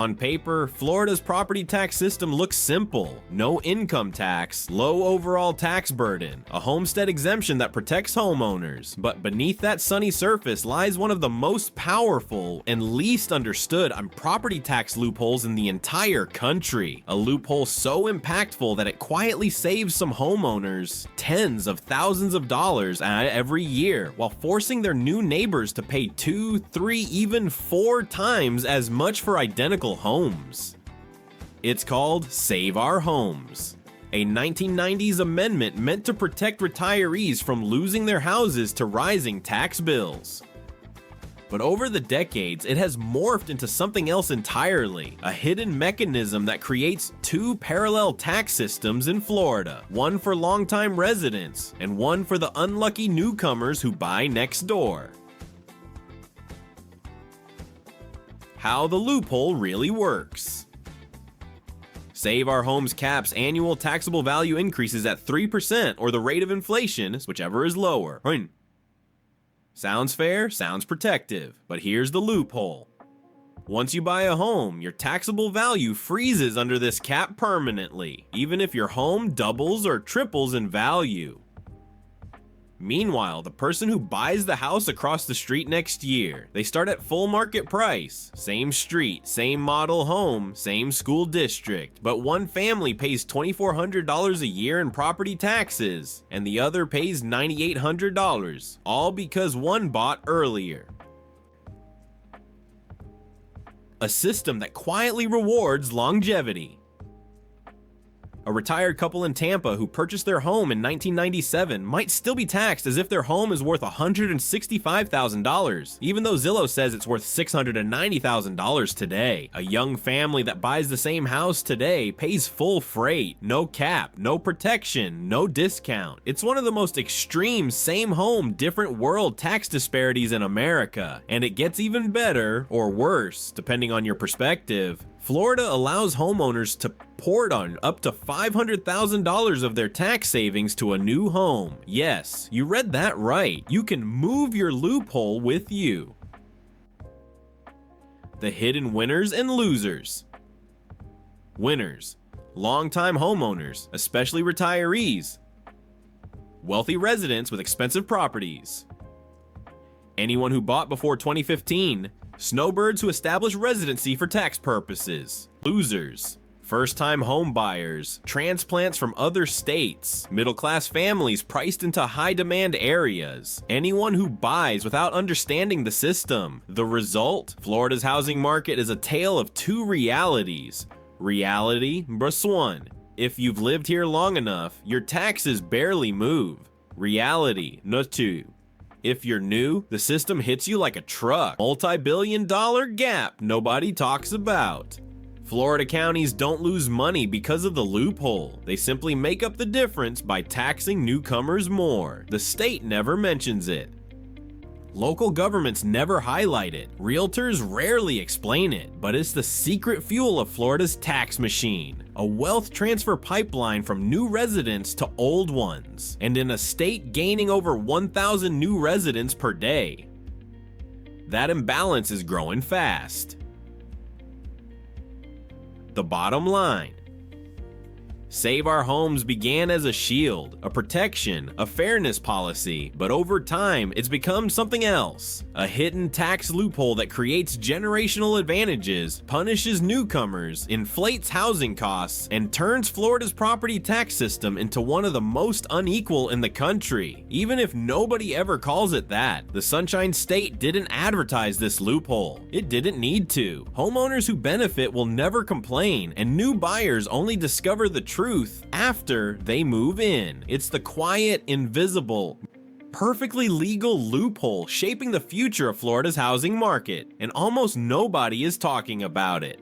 On paper, Florida's property tax system looks simple. No income tax, low overall tax burden, a homestead exemption that protects homeowners. But beneath that sunny surface lies one of the most powerful and least understood property tax loopholes in the entire country. A loophole so impactful that it quietly saves some homeowners tens of thousands of dollars every year, while forcing their new neighbors to pay 2, 3, even 4 times as much for identical homes. It's called Save Our Homes, a 1990s amendment meant to protect retirees from losing their houses to rising tax bills. But over the decades, it has morphed into something else entirely, a hidden mechanism that creates 2 parallel tax systems in Florida, one for longtime residents and one for the unlucky newcomers who buy next door. How the loophole really works. Save Our Homes caps annual taxable value increases at 3% or the rate of inflation, whichever is lower. Sounds fair, sounds protective, but here's the loophole. Once you buy a home, your taxable value freezes under this cap permanently, even if your home doubles or triples in value. Meanwhile, the person who buys the house across the street next year, they start at full market price. Same street, same model home, same school district, but one family pays $2,400 a year in property taxes, and the other pays $9,800, all because one bought earlier. A system that quietly rewards longevity. A retired couple in Tampa who purchased their home in 1997 might still be taxed as if their home is worth $165,000, even though Zillow says it's worth $690,000 today. A young family that buys the same house today pays full freight, no cap, no protection, no discount. It's one of the most extreme same home, different world tax disparities in America, and it gets even better, or worse, depending on your perspective. Florida allows homeowners to port on up to $500,000 of their tax savings to a new home. Yes, you read that right. You can move your loophole with you. The hidden winners and losers. Winners: longtime homeowners, especially retirees. Wealthy residents with expensive properties. Anyone who bought before 2015. Snowbirds who establish residency for tax purposes. Losers: first-time home buyers, transplants from other states, middle-class families priced into high-demand areas, anyone who buys without understanding the system. The result? Florida's housing market is a tale of 2 realities. Reality, +1. If you've lived here long enough, your taxes barely move. Reality, +2. If you're new, the system hits you like a truck. Multi-billion-dollar gap nobody talks about. Florida counties don't lose money because of the loophole. They simply make up the difference by taxing newcomers more. The state never mentions it. Local governments never highlight it. Realtors rarely explain it, but it's the secret fuel of Florida's tax machine. A wealth transfer pipeline from new residents to old ones, and in a state gaining over 1,000 new residents per day. That imbalance is growing fast. The bottom line: Save Our Homes began as a shield, a protection, a fairness policy, but over time, it's become something else. A hidden tax loophole that creates generational advantages, punishes newcomers, inflates housing costs, and turns Florida's property tax system into one of the most unequal in the country. Even if nobody ever calls it that, the Sunshine State didn't advertise this loophole. It didn't need to. Homeowners who benefit will never complain, and new buyers only discover the truth after they move in. It's the quiet, invisible, perfectly legal loophole shaping the future of Florida's housing market, and almost nobody is talking about it.